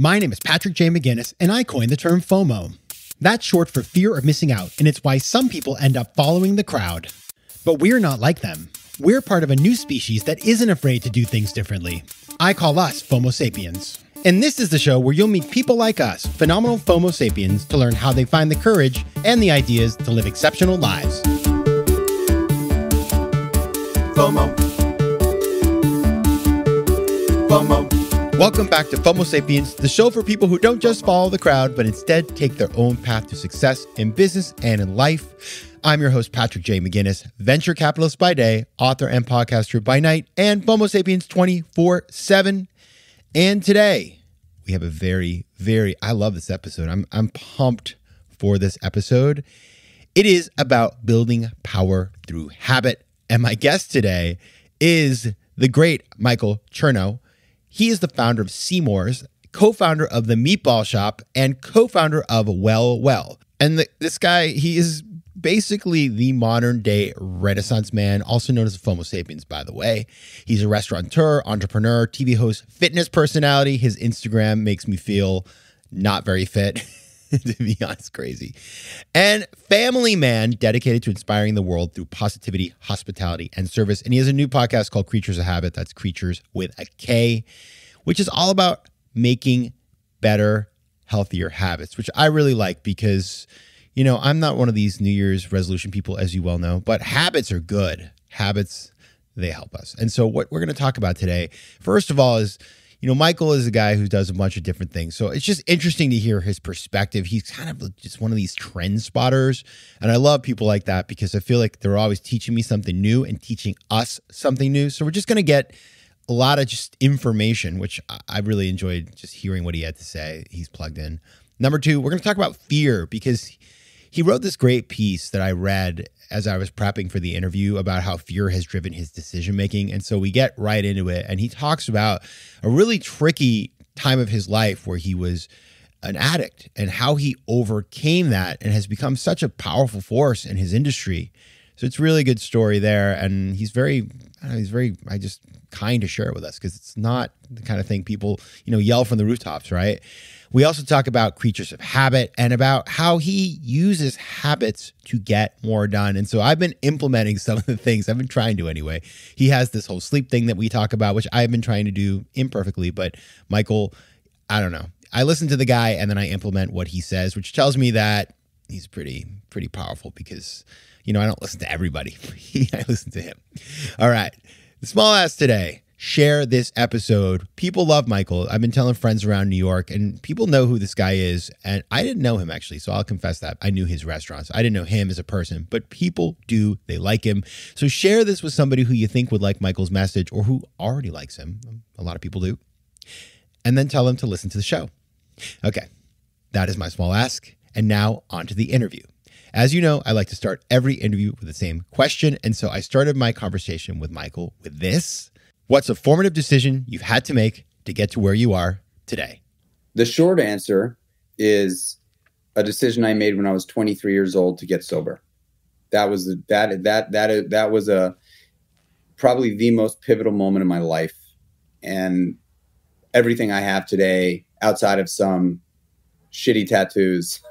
My name is Patrick J. McGinnis, and I coined the term FOMO. That's short for fear of missing out, and it's why some people end up following the crowd. But we're not like them. We're part of a new species that isn't afraid to do things differently. I call us FOMO Sapiens. And this is the show where you'll meet people like us, phenomenal FOMO Sapiens, to learn how they find the courage and the ideas to live exceptional lives. FOMO. FOMO. Welcome back to FOMO Sapiens, the show for people who don't just follow the crowd, but instead take their own path to success in business and in life. I'm your host, Patrick J. McGinnis, venture capitalist by day, author and podcaster by night, and FOMO Sapiens 24/7. And today, we have a I love this episode. I'm pumped for this episode. It is about building power through habit. And my guest today is the great Michael Chernow. He is the founder of Seymour's, co-founder of the Meatball Shop, and co-founder of Well. And this guy, he is basically the modern day Renaissance man, also known as the FOMO Sapiens, by the way. He's a restaurateur, entrepreneur, TV host, fitness personality. His Instagram makes me feel not very fit, to be honest, crazy. And family man dedicated to inspiring the world through positivity, hospitality, and service. And he has a new podcast called Creatures of Habit. That's Creatures with a K, which is all about making better, healthier habits, which I really like because, you know, I'm not one of these New Year's resolution people, as you well know, but habits are good. Habits, they help us. And so what we're going to talk about today, first of all, is, you know, Michael is a guy who does a bunch of different things. So it's just interesting to hear his perspective. He's kind of just one of these trend spotters. And I love people like that because I feel like they're always teaching me something new and teaching us something new. So we're just going to get a lot of just information, which I really enjoyed just hearing what he had to say. He's plugged in. Number two, we're going to talk about fear because he wrote this great piece that I read as I was prepping for the interview about how fear has driven his decision-making. And so we get right into it. And he talks about a really tricky time of his life where he was an addict and how he overcame that and has become such a powerful force in his industry. So it's a really good story there. And he's very kind to share it with us because it's not the kind of thing people, you know, yell from the rooftops, right? We also talk about Creatures of Habit and about how he uses habits to get more done. And so I've been implementing some of the things I've been trying to anyway. He has this whole sleep thing that we talk about, which I've been trying to do imperfectly. But Michael, I don't know. I listen to the guy and then I implement what he says, which tells me that he's pretty powerful because, you know, I don't listen to everybody. I listen to him. All right. The small ass today. Share this episode. People love Michael. I've been telling friends around New York and people know who this guy is. And I didn't know him actually. So I'll confess that I knew his restaurants. I didn't know him as a person, but people do. They like him. So share this with somebody who you think would like Michael's message or who already likes him. A lot of people do. And then tell them to listen to the show. Okay. That is my small ask. And now on to the interview. As you know, I like to start every interview with the same question. And so I started my conversation with Michael with this. What's a formative decision you've had to make to get to where you are today? The short answer is a decision I made when I was 23 years old to get sober. That was probably the most pivotal moment in my life, and everything I have today, outside of some shitty tattoos,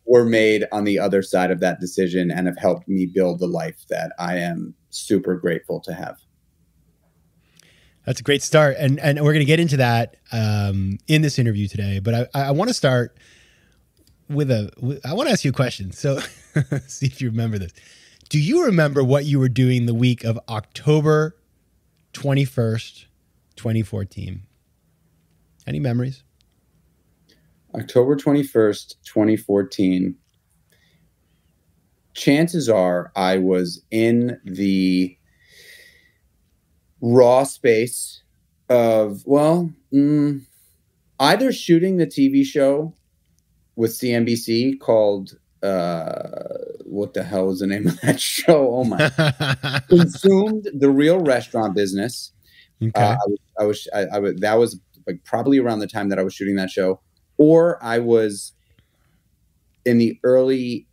were made on the other side of that decision and have helped me build the life that I am super grateful to have. That's a great start. And we're going to get into that in this interview today. But I want to start I want to ask you a question. So see if you remember this. Do you remember what you were doing the week of October 21st, 2014? Any memories? October 21st, 2014. Chances are I was in the raw space of, either shooting the TV show with CNBC called, what the hell was the name of that show? Oh my, Consumed, the Real Restaurant Business. Okay. That was like probably around the time that I was shooting that show, or I was in the early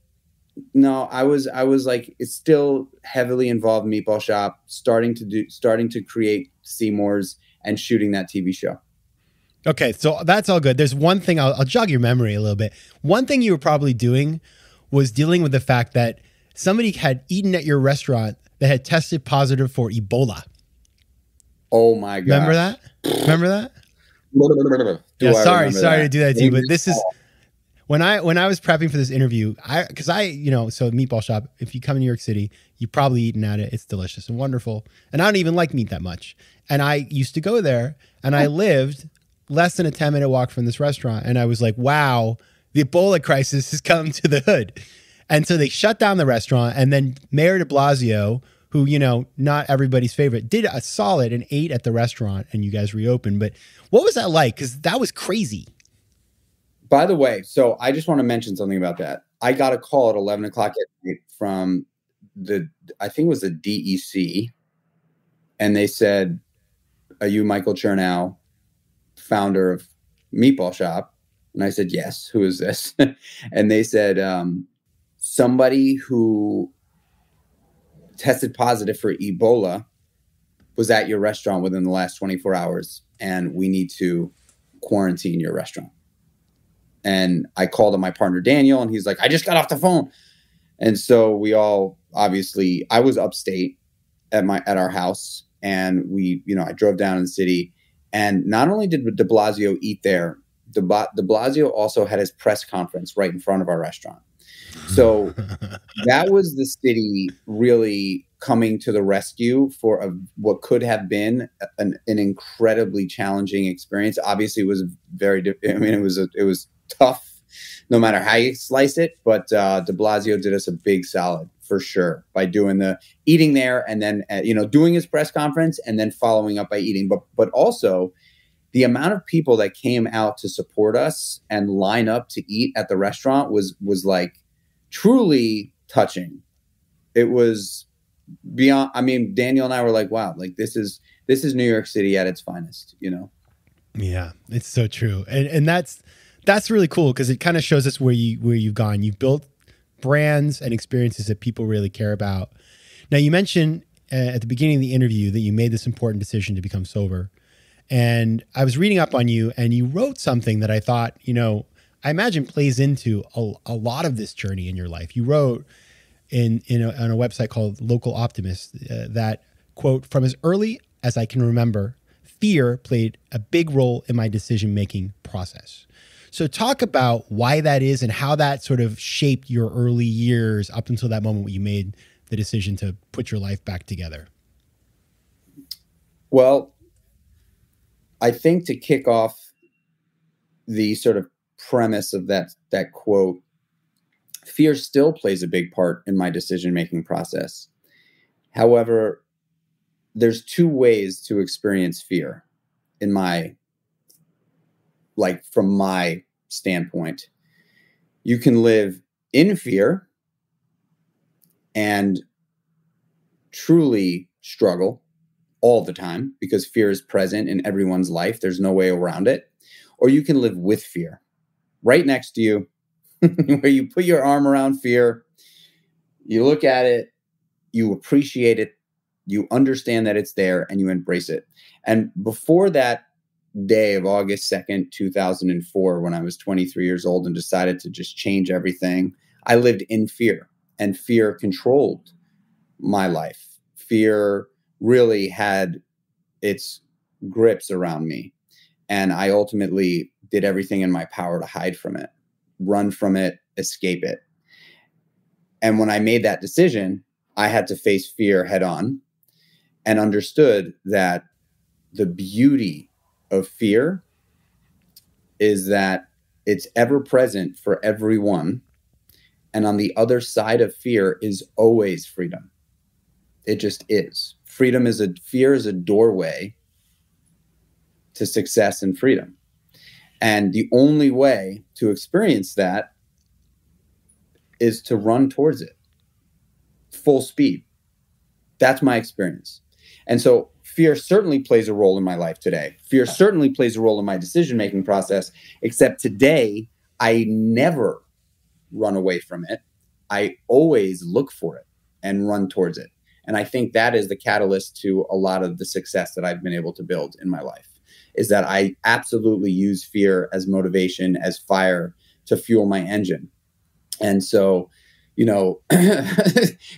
No, I was like, it's still heavily involved in Meatball Shop, starting to create Seymour's and shooting that TV show. Okay, so that's all good. There's one thing, I'll jog your memory a little bit. One thing you were probably doing was dealing with the fact that somebody had eaten at your restaurant that had tested positive for Ebola. Oh my God. Remember that? Remember that? Yeah, sorry to do that to you, but this is when I was prepping for this interview, because so Meatball Shop, if you come to New York City, you've probably eaten at it. It's delicious and wonderful. And I don't even like meat that much. And I used to go there, and I lived less than a 10-minute walk from this restaurant. And I was like, wow, the Ebola crisis has come to the hood. And so they shut down the restaurant, and then Mayor de Blasio, who, not everybody's favorite, did a solid and ate at the restaurant, and you guys reopened. But what was that like? Because that was crazy. By the way, so I just want to mention something about that. I got a call at 11 o'clock at night from I think it was the DEC. And they said, "Are you Michael Chernow, founder of Meatball Shop?" And I said, "Yes." "Who is this?" And they said, "Somebody who tested positive for Ebola was at your restaurant within the last 24 hours, and we need to quarantine your restaurant." And I called on my partner, Daniel, and he's like, "I just got off the phone." And so we all, obviously, I was upstate at our house, and I drove down in the city, and not only did de Blasio eat there, de Blasio also had his press conference right in front of our restaurant. So that was the city really coming to the rescue for what could have been an incredibly challenging experience. Obviously, it was it was tough no matter how you slice it, but de Blasio did us a big solid for sure by doing the eating there, and then doing his press conference and then following up by eating. But also the amount of people that came out to support us and line up to eat at the restaurant was like truly touching. It was beyond. I mean, Daniel and I were like, wow, like this is New York City at its finest, Yeah, it's so true. And that's really cool, because it kind of shows us where you've gone. You've built brands and experiences that people really care about. Now, you mentioned at the beginning of the interview that you made this important decision to become sober. And I was reading up on you, and you wrote something that I thought, I imagine plays into a lot of this journey in your life. You wrote on a website called Local Optimist that, quote, "From as early as I can remember, fear played a big role in my decision-making process." So talk about why that is and how that sort of shaped your early years up until that moment when you made the decision to put your life back together. Well, I think to kick off the sort of premise of that quote, fear still plays a big part in my decision-making process. However, there's two ways to experience fear from my standpoint. You can live in fear and truly struggle all the time because fear is present in everyone's life. There's no way around it. Or you can live with fear right next to you, where you put your arm around fear, you look at it, you appreciate it, you understand that it's there, and you embrace it. And before that day of August 2nd, 2004, when I was 23 years old and decided to just change everything, I lived in fear, and fear controlled my life. Fear really had its grips around me. And I ultimately did everything in my power to hide from it, run from it, escape it. And when I made that decision, I had to face fear head on and understood that the beauty of fear is that it's ever present for everyone. And on the other side of fear is always freedom. It just is. Fear is a doorway to success and freedom. And the only way to experience that is to run towards it full speed. That's my experience. And so fear certainly plays a role in my life today. Fear certainly plays a role in my decision-making process, except today, I never run away from it. I always look for it and run towards it. And I think that is the catalyst to a lot of the success that I've been able to build in my life. is that I absolutely use fear as motivation, as fire to fuel my engine. And so,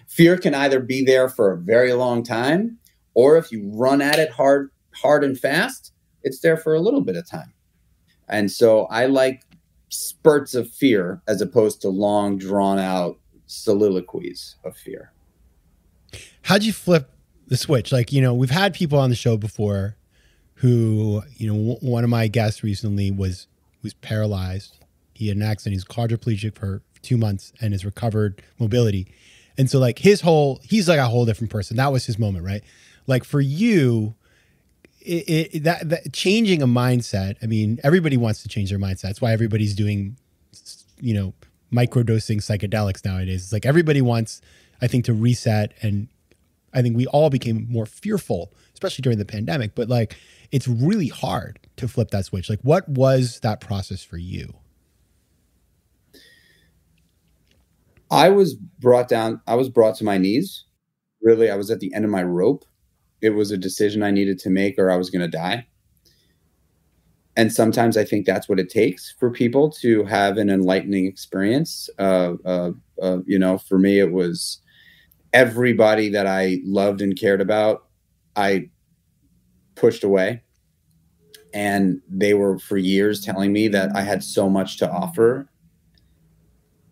fear can either be there for a very long time, or if you run at it hard and fast, it's there for a little bit of time. And so I like spurts of fear as opposed to long, drawn out soliloquies of fear. How'd you flip the switch? Like, we've had people on the show before who, one of my guests recently was paralyzed. He had an accident. He's quadriplegic for 2 months and has recovered mobility. And so like he's like a whole different person. That was his moment, right? Like for you, that changing a mindset. I mean, everybody wants to change their mindset. That's why everybody's doing, microdosing psychedelics nowadays. It's like everybody wants, I think, to reset. And I think we all became more fearful, especially during the pandemic. But like, it's really hard to flip that switch. Like, what was that process for you? I was brought to my knees. Really, I was at the end of my rope. It was a decision I needed to make or I was going to die. And sometimes I think that's what it takes for people to have an enlightening experience. For me, it was everybody that I loved and cared about, I pushed away. And they were for years telling me that I had so much to offer,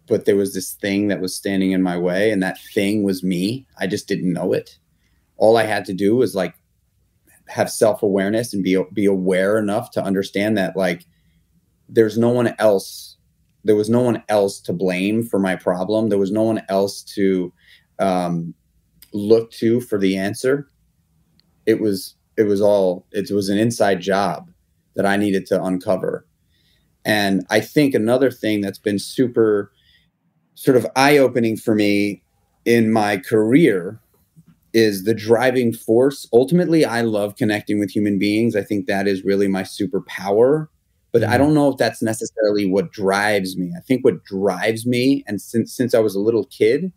but there was this thing that was standing in my way, and that thing was me. I just didn't know it. All I had to do was like have self-awareness and be aware enough to understand that like there was no one else to blame for my problem. There was no one else to look to for the answer. It was an inside job that I needed to uncover. And I think another thing that's been super sort of eye-opening for me in my career is the driving force. Ultimately, I love connecting with human beings. I think that is really my superpower, but I don't know if that's necessarily what drives me. I think what drives me, and since I was a little kid,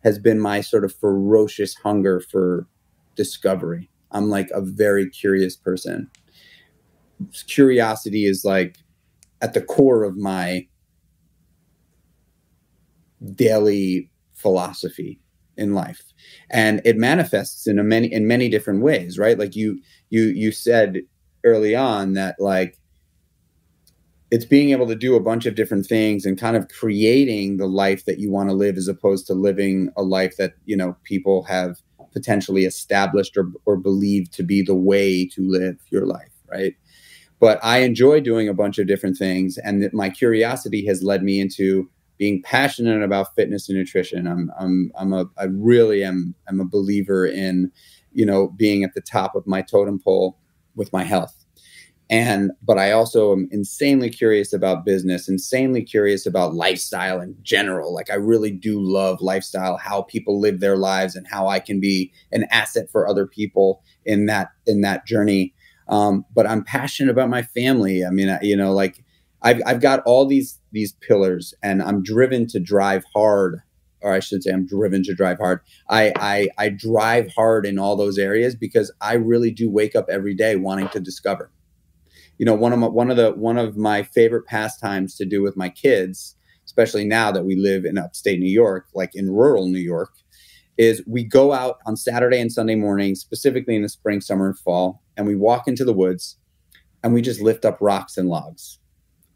has been my sort of ferocious hunger for discovery. I'm like a very curious person. Curiosity is like at the core of my daily philosophy in life, and it manifests in many different ways, right? Like you said early on that like it's being able to do a bunch of different things and kind of creating the life that you want to live, as opposed to living a life that people have potentially established or believed to be the way to live your life, right? But I enjoy doing a bunch of different things, and my curiosity has led me into being passionate about fitness and nutrition. I really am a believer in, being at the top of my totem pole with my health. But I also am insanely curious about business, insanely curious about lifestyle in general. Like I really do love lifestyle, how people live their lives and how I can be an asset for other people in that journey. But I'm passionate about my family. I mean, I've got all these pillars, and I'm driven to drive hard, or I should say I'm driven to drive hard. I drive hard in all those areas because I really do wake up every day wanting to discover. One of my favorite pastimes to do with my kids, especially now that we live in upstate New York, like in rural New York, is we go out on Saturday and Sunday mornings, specifically in the spring, summer, and fall, and we walk into the woods and we just lift up rocks and logs.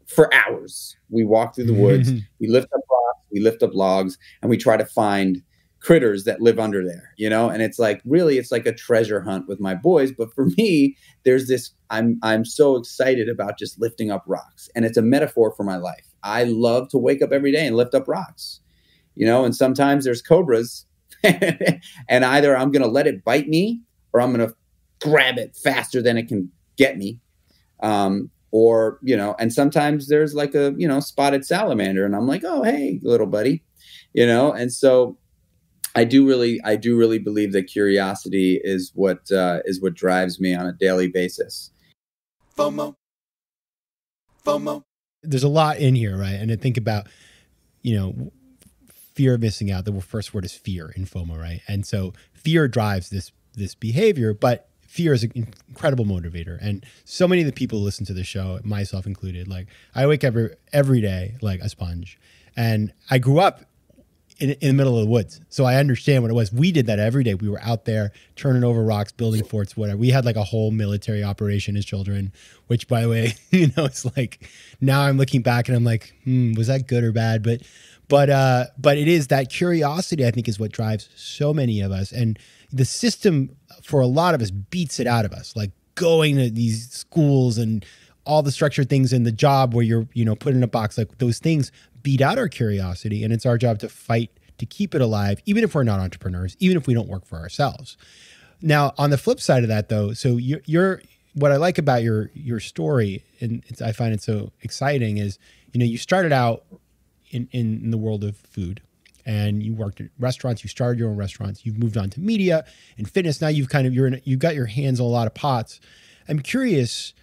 For hours, we walk through the woods, we lift up rocks, we lift up logs, and we try to find critters that live under there, and it's like a treasure hunt with my boys. But for me, there's this, I'm so excited about just lifting up rocks, and it's a metaphor for my life. I love to wake up every day and lift up rocks, and sometimes there's cobras and either I'm going to let it bite me or I'm going to grab it faster than it can get me. And sometimes there's like a, spotted salamander, and I'm like, oh, hey, little buddy, and so I do really believe that curiosity is what drives me on a daily basis. FOMO. There's a lot in here, right? And I think about, fear of missing out. The first word is fear in FOMO, right? And so fear drives this behavior, but fear is an incredible motivator. And so many of the people who listen to the show, myself included, like I wake up every day like a sponge. And I grew up in the middle of the woods. So I understand what it was. We did that every day. We were out there turning over rocks, building forts, whatever. We had like a whole military operation as children, which by the way, it's like now I'm looking back and I'm like, was that good or bad? But it is that curiosity, I think, is what drives so many of us. And the system for a lot of us beats it out of us, like going to these schools and all the structured things in the job where you're, put in a box, like those things beat out our curiosity. And it's our job to fight to keep it alive, even if we're not entrepreneurs, even if we don't work for ourselves. Now, on the flip side of that, though, so you're what I like about your story, and I find it so exciting, is, you started out in the world of food, and you worked at restaurants, you started your own restaurants, you've moved on to media and fitness. Now you've you've got your hands on a lot of pots. I'm curious,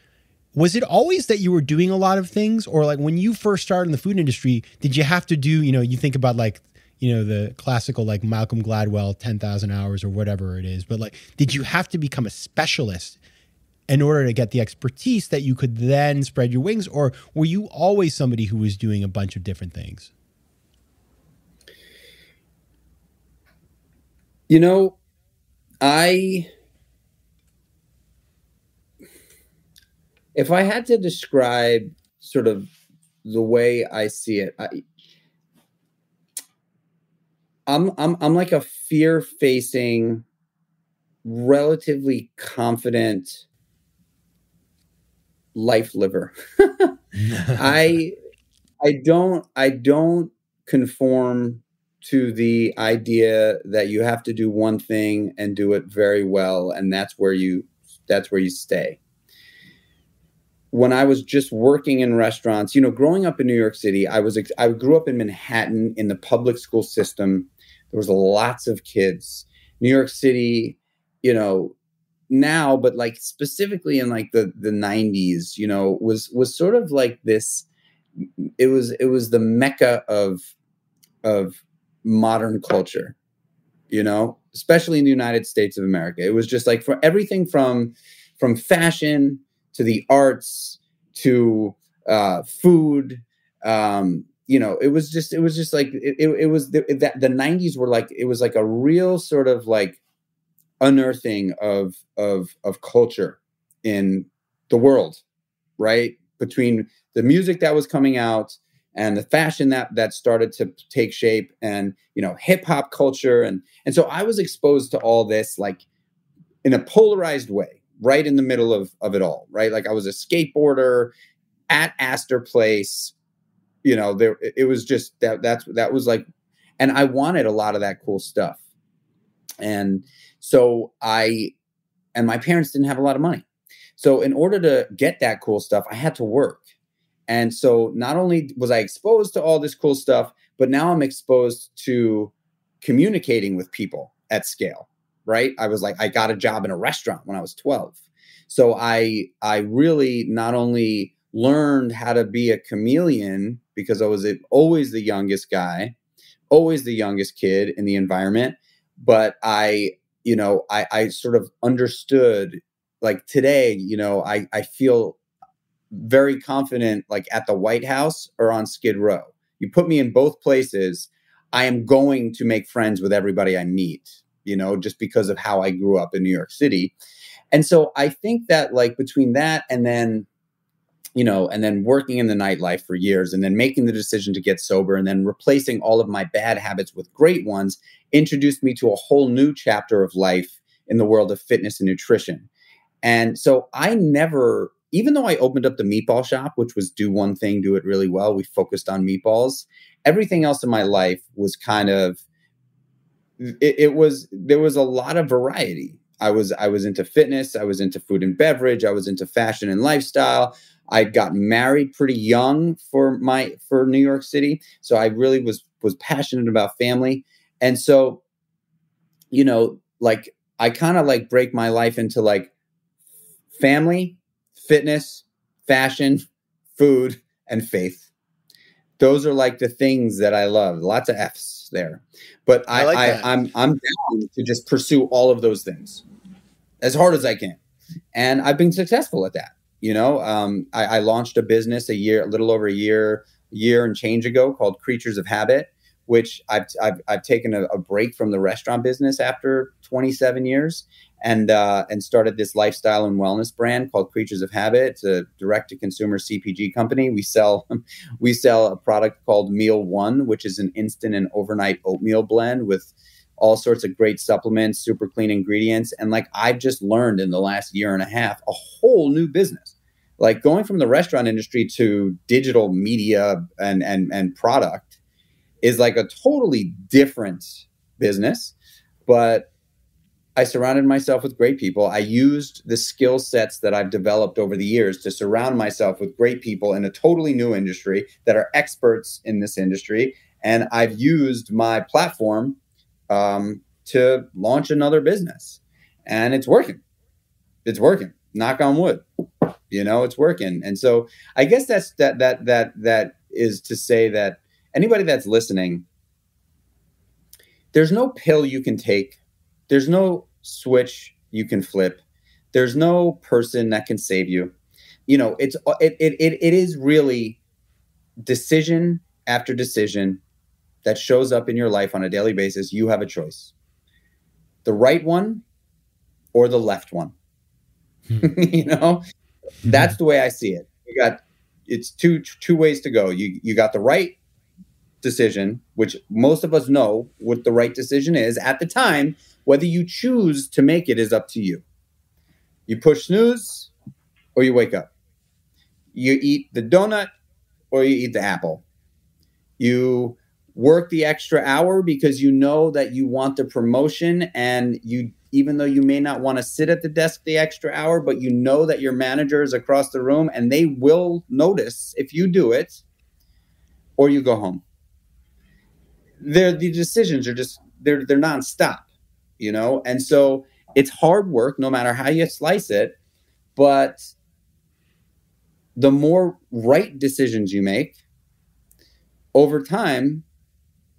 was it always that you were doing a lot of things, or like when you first started in the food industry, did you have to do, you think about like, the classical, like Malcolm Gladwell, 10,000 hours or whatever it is, but like, did you have to become a specialist in order to get the expertise that you could then spread your wings? Or were you always somebody who was doing a bunch of different things? If I had to describe sort of the way I see it, I'm like a fear-facing, relatively confident life liver. I don't conform to the idea that you have to do one thing and do it very well, and that's where you stay. When I was just working in restaurants, growing up in New York City, I grew up in Manhattan in the public school system. There was lots of kids. New York City, now, but like specifically in like the 90s, was sort of like this. It was the mecca of modern culture, especially in the United States of America. It was just like for everything from fashion to the arts to food. It was just like it was the 90s were like, it was like a real sort of like unearthing of culture in the world, right? Between the music that was coming out and the fashion that started to take shape, and hip hop culture, and so I was exposed to all this like in a polarized way, right in the middle of it all, right? Like I was a skateboarder at Astor Place, it was just that was like, and I wanted a lot of that cool stuff, and so and my parents didn't have a lot of money, so in order to get that cool stuff, I had to work. And so not only was I exposed to all this cool stuff, but now I'm exposed to communicating with people at scale, right? I was like, I got a job in a restaurant when I was 12. So I really not only learned how to be a chameleon because I was always the youngest guy, always the youngest kid in the environment, but I sort of understood, like today, I feel very confident, like at the White House or on Skid Row. You put me in both places, I am going to make friends with everybody I meet, just because of how I grew up in New York City. And so I think that like between that and then, and then working in the nightlife for years, and then making the decision to get sober, and then replacing all of my bad habits with great ones, introduced me to a whole new chapter of life in the world of fitness and nutrition. And so I never, even though I opened up the meatball shop, which was do one thing, do it really well, we focused on meatballs, everything else in my life was kind of, there was a lot of variety. I was into fitness, I was into food and beverage, I was into fashion and lifestyle. I got married pretty young for New York City. So I really was passionate about family. And so, like I kind of like break my life into like family, fitness, fashion, food, and faith. Those are like the things that I love. Lots of F's there, but I'm down to just pursue all of those things as hard as I can. And I've been successful at that. I launched a business a little over a year and change ago called Creatures of Habit, which I've taken a break from the restaurant business after 27 years and started this lifestyle and wellness brand called Creatures of Habit. It's a direct-to-consumer CPG company. We sell a product called Meal One, which is an instant and overnight oatmeal blend with all sorts of great supplements, super clean ingredients. And like I've just learned in the last year and a half, a whole new business. Like going from the restaurant industry to digital media and product is like a totally different business. But I surrounded myself with great people. I used the skill sets that I've developed over the years to surround myself with great people in a totally new industry that are experts in this industry. And I've used my platform to launch another business, and it's working. It's working. Knock on wood. It's working. And so I guess that is to say that anybody that's listening, there's no pill you can take. There's no switch you can flip. There's no person that can save you. It is really decision after decision that shows up in your life on a daily basis. You have a choice. The right one or the left one. That's the way I see it. It's two ways to go. You got the right decision, which most of us know what the right decision is at the time. Whether you choose to make it is up to you. You push snooze or you wake up. You eat the donut or you eat the apple. You work the extra hour because you know that you want the promotion, and even though you may not want to sit at the desk the extra hour, but you know that your manager is across the room and they will notice if you do it, or you go home. The decisions are they're nonstop, and so it's hard work no matter how you slice it. But the more right decisions you make over time,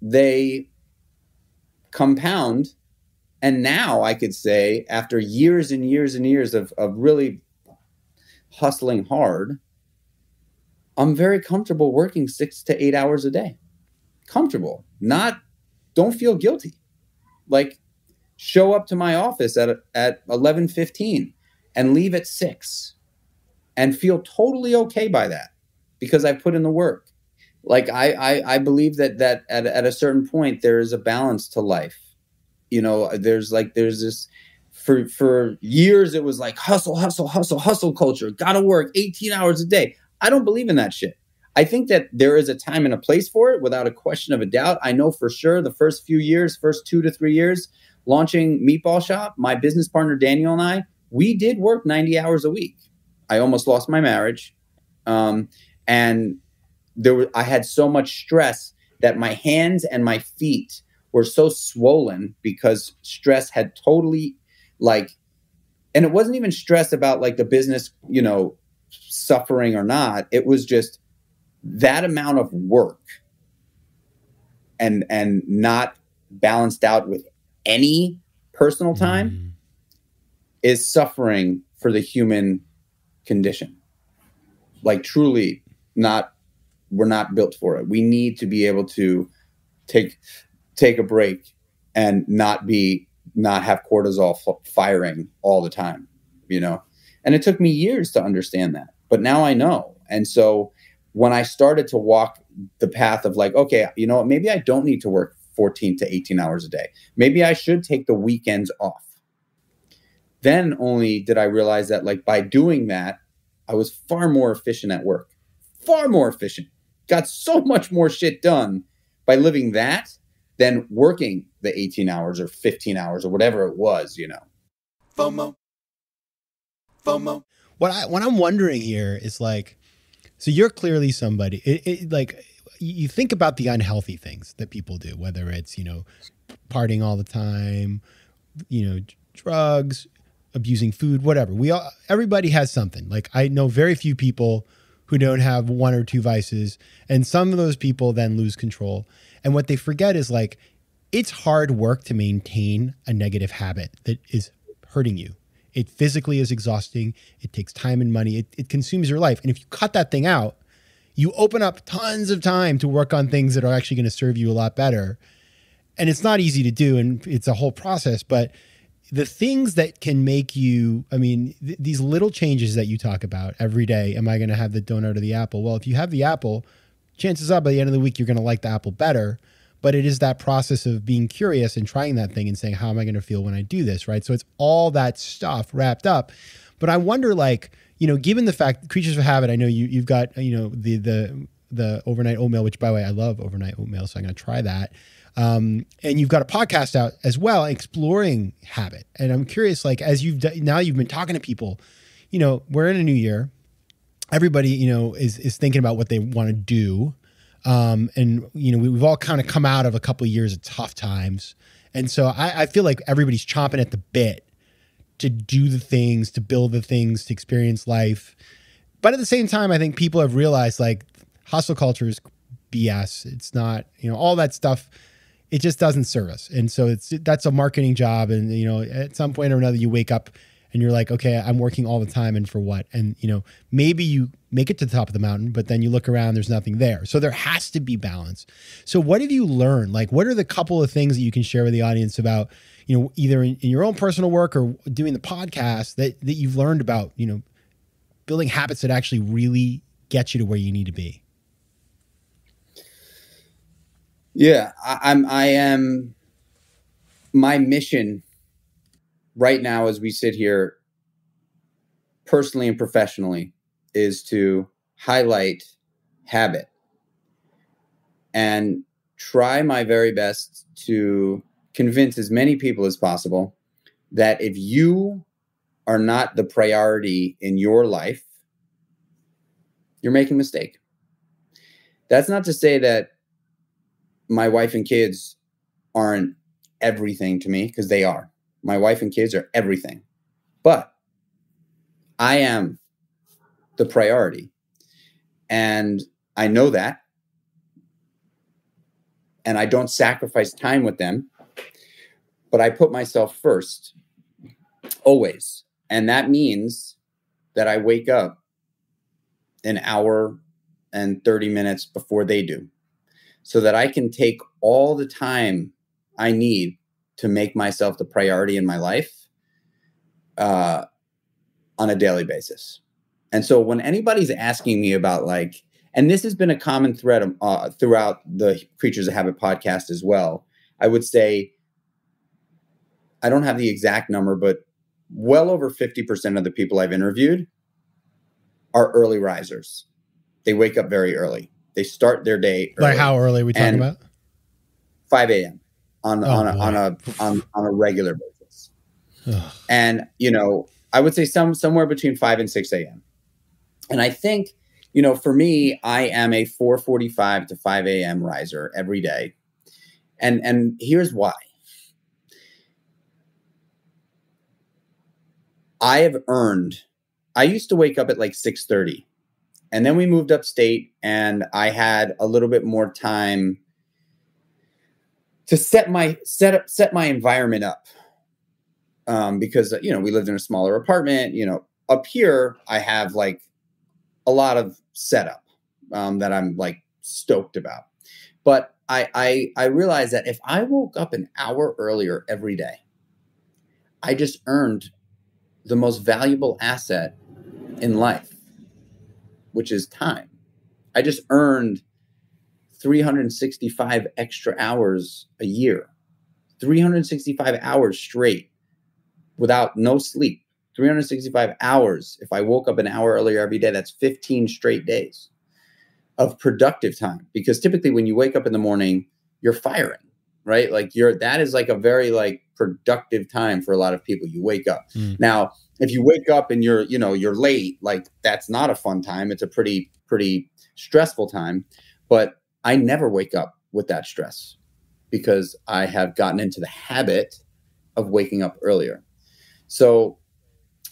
they compound. And now I could say, after years and years and years of really hustling hard, I'm very comfortable working 6 to 8 hours a day. Comfortable. Don't feel guilty. Like, show up to my office at 11:15 and leave at 6 and feel totally okay by that because I put in the work. Like I believe that at a certain point there is a balance to life. There's this for years it was like hustle culture. Gotta work 18 hours a day. I don't believe in that shit. I think that there is a time and a place for it without a question of a doubt. I know for sure the first 2 to 3 years launching Meatball Shop, my business partner Daniel and I, we did work 90 hours a week. I almost lost my marriage. And I had so much stress that my hands and my feet were so swollen because stress had totally and it wasn't even stress about like the business, suffering or not. It was just that amount of work and not balanced out with any personal time is suffering for the human condition. Like truly we're not built for it. We need to be able to take a break and not have cortisol firing all the time, And it took me years to understand that, but now I know. And so when I started to walk the path of like, okay, maybe I don't need to work 14 to 18 hours a day. Maybe I should take the weekends off. Then only did I realize that like by doing that, I was far more efficient at work, far more efficient. Got so much more shit done by living that than working the 18 hours or 15 hours or whatever it was, FOMO. What I'm wondering here is like, so you're clearly somebody, like you think about the unhealthy things that people do, whether it's, partying all the time, drugs, abusing food, whatever. Everybody has something. Like I know very few people who don't have one or two vices, and some of those people then lose control. And what they forget is like, it's hard work to maintain a negative habit that is hurting you. It physically is exhausting. It takes time and money. It consumes your life. And if you cut that thing out, you open up tons of time to work on things that are actually going to serve you a lot better. And it's not easy to do, and it's a whole process, but the things that can make you, I mean, these little changes that you talk about every day, am I going to have the donut or the apple? Well, if you have the apple, chances are by the end of the week, you're going to like the apple better. But it is that process of being curious and trying that thing and saying, how am I going to feel when I do this, right? So it's all that stuff wrapped up. But I wonder, like, you know, given the fact, creatures of habit, I know you've got, you know, the overnight oatmeal, which by the way, I love overnight oatmeal, so I'm going to try that. And you've got a podcast out as well, exploring habit. And I'm curious, like, as you've been talking to people, you know, we're in a new year. Everybody, you know, is thinking about what they want to do. And, you know, we've all kind of come out of a couple of years of tough times. And so I feel like everybody's chomping at the bit to do the things, to build the things, to experience life. But at the same time, I think people have realized, like, hustle culture is BS. It's not, you know, all that stuff. It just doesn't serve us. And so that's a marketing job. And, you know, at some point or another, you wake up and you're like, okay, I'm working all the time, and for what? And, you know, maybe you make it to the top of the mountain, but then you look around, there's nothing there. So there has to be balance. So what have you learned? Like, what are the couple of things that you can share with the audience about, you know, either in your own personal work or doing the podcast that you've learned about, you know, building habits that actually really get you to where you need to be? Yeah, I am, my mission right now as we sit here, personally and professionally, is to highlight habit and try my very best to convince as many people as possible that if you are not the priority in your life, you're making a mistake. That's not to say that my wife and kids aren't everything to me, because they are. My wife and kids are everything. But I am the priority. And I know that. And I don't sacrifice time with them. But I put myself first, always. And that means that I wake up an hour and 30 minutes before they do, so that I can take all the time I need to make myself the priority in my life on a daily basis. And so when anybody's asking me about, like, and this has been a common thread throughout the Creatures of Habit podcast as well, I would say, I don't have the exact number, but well over 50% of the people I've interviewed are early risers. They wake up very early. They start their day early. Like, how early are we talking about? 5 a.m. on a regular basis. And, you know, I would say somewhere between 5 and 6 a.m. And I think, you know, for me, I am a 4:45 to 5 a.m. riser every day. And here's why. I used to wake up at like 6:30. And then we moved upstate, and I had a little bit more time to set my environment up. Because, you know, we lived in a smaller apartment. You know, up here, I have like a lot of setup that I'm like stoked about. But I realized that if I woke up an hour earlier every day, I just earned the most valuable asset in life, which is time. I just earned 365 extra hours a year, 365 hours straight without no sleep, 365 hours. If I woke up an hour earlier every day, that's 15 straight days of productive time. Because typically when you wake up in the morning, you're firing, right? Like that is like a very like productive time for a lot of people. You wake up. Now, if you wake up and you're late, like that's not a fun time. It's a pretty stressful time. But I never wake up with that stress because I have gotten into the habit of waking up earlier. So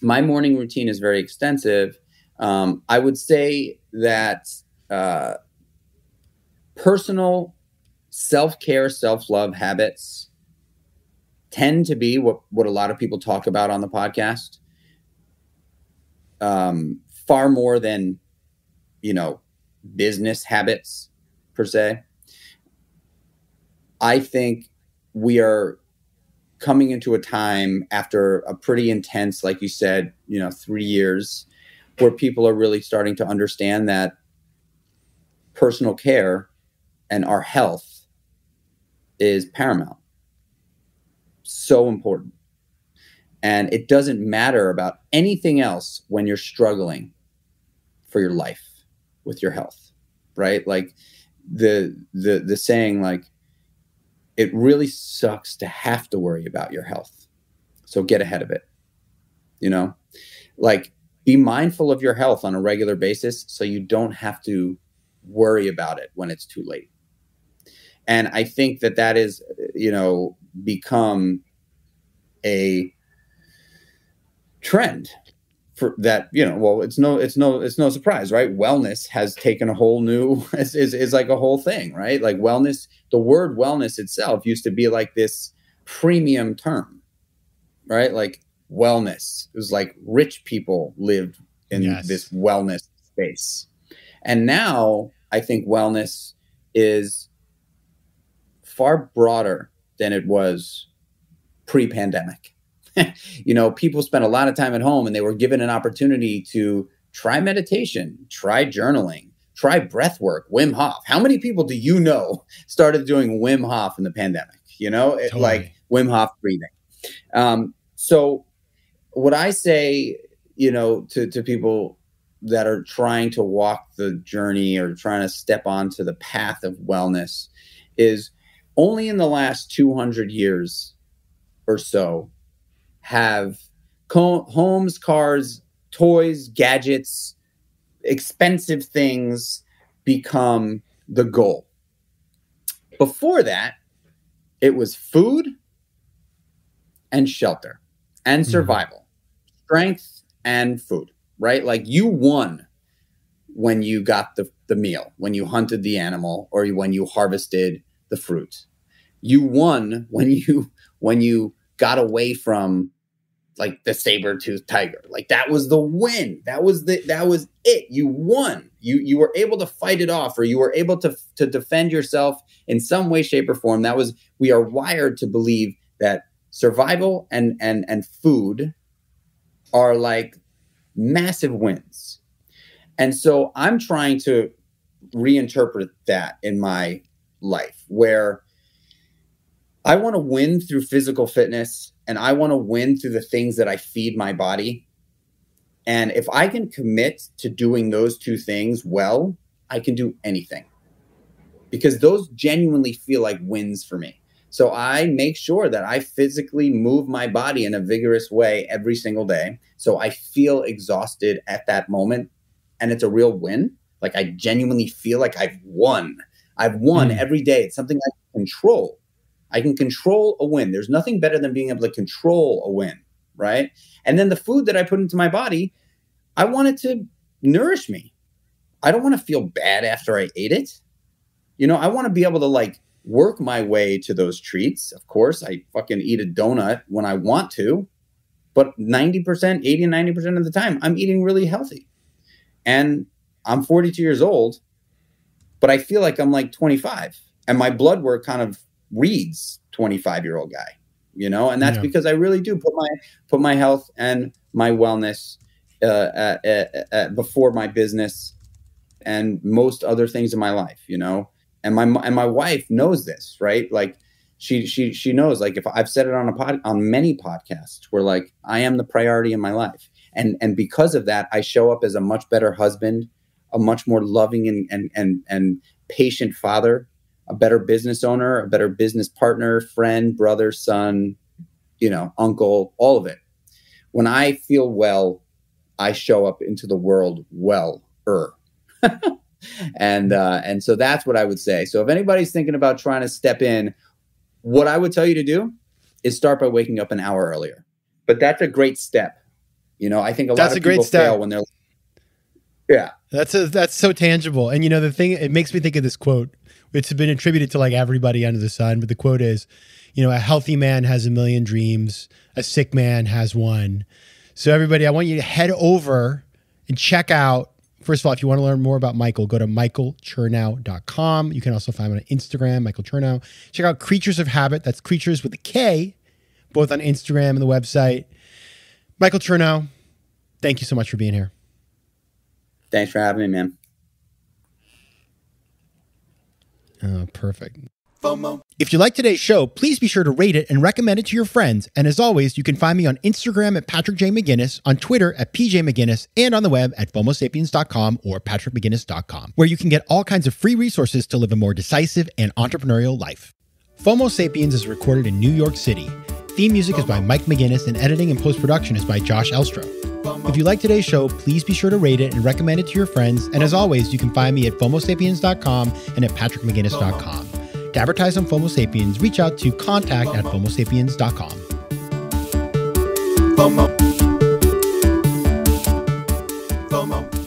my morning routine is very extensive. I would say that personal self-care, self-love habits tend to be what a lot of people talk about on the podcast. far more than, business habits per se. I think we are coming into a time after a pretty intense, like you said, 3 years, where people are really starting to understand that personal care and our health is paramount. So important. And it doesn't matter about anything else when you're struggling for your life with your health, right? Like the saying, like, it really sucks to have to worry about your health. So get ahead of it, like be mindful of your health on a regular basis so you don't have to worry about it when it's too late. And I think that is, become a trend for that, it's no surprise, right? Wellness has taken a whole new, is like a whole thing, right? Like wellness, the word wellness itself used to be like this premium term, right? Like wellness, it was like rich people lived in this wellness space. And now I think wellness is far broader than it was pre-pandemic. People spent a lot of time at home and they were given an opportunity to try meditation, try journaling, try breath work, Wim Hof. How many people do you know started doing Wim Hof in the pandemic? Totally. Like Wim Hof breathing. So what I say, to people that are trying to walk the journey or trying to step onto the path of wellness is only in the last 200 years or so have homes, cars, toys, gadgets, expensive things become the goal. Before that, it was food and shelter and survival, strength and food, right? Like you won when you got the meal, when you hunted the animal or when you harvested the fruit. You won when you got away from like the saber-toothed tiger. Like that was the win. That was it. You won. You were able to fight it off, or you were able to defend yourself in some way, shape, or form. We are wired to believe that survival and food are like massive wins. And so I'm trying to reinterpret that in my life, where I want to win through physical fitness and I want to win through the things that I feed my body. And if I can commit to doing those two things well, I can do anything, because those genuinely feel like wins for me. So I make sure that I physically move my body in a vigorous way every single day. So I feel exhausted at that moment. And it's a real win. Like I genuinely feel like I've won. I've won every day. It's something I can control. I can control a win. There's nothing better than being able to control a win, right? And then the food that I put into my body, I want it to nourish me. I don't want to feel bad after I ate it. I want to be able to like work my way to those treats. Of course, I fucking eat a donut when I want to, but 80 and 90% of the time, I'm eating really healthy. And I'm 42 years old, but I feel like I'm like 25, and my blood work kind of reads 25-year-old guy, and that's because I really do put my health and my wellness before my business and most other things in my life, and my wife knows this, right? Like she knows, like if I've said it on many podcasts where like I am the priority in my life. And because of that, I show up as a much better husband, a much more loving and patient father, a better business owner, a better business partner, friend, brother, son, uncle, all of it. When I feel well, I show up into the world well-er. And so that's what I would say. So if anybody's thinking about trying to step in, what I would tell you to do is start by waking up an hour earlier. But that's a great step. I think a lot of people fail when they're That's so tangible. And the thing, it makes me think of this quote. It's been attributed to like everybody under the sun, but the quote is, a healthy man has a million dreams, a sick man has one. So everybody, I want you to head over And check out, first of all, if you want to learn more about Michael, go to michaelchernow.com. You can also find him on Instagram, Michael Chernow. Check out Creatures of Habit. That's Creatures with a K, both on Instagram and the website. Michael Chernow, thank you so much for being here. Thanks for having me, man. Oh, perfect. FOMO. If you like today's show, please be sure to rate it and recommend it to your friends. And as always, you can find me on Instagram at Patrick J. McGinnis, on Twitter at PJ McGinnis, and on the web at FOMOSapiens.com or PatrickMcGinnis.com, where you can get all kinds of free resources to live a more decisive and entrepreneurial life. FOMO Sapiens is recorded in New York City. Theme music is by Mike McGinnis, and editing and post-production is by Josh Elstro. If you like today's show, please be sure to rate it and recommend it to your friends. And as always, you can find me at FOMOSapiens.com and at PatrickMcGinnis.com. To advertise on FOMO Sapiens, reach out to contact@FOMOSapiens.com. FOMO. FOMO.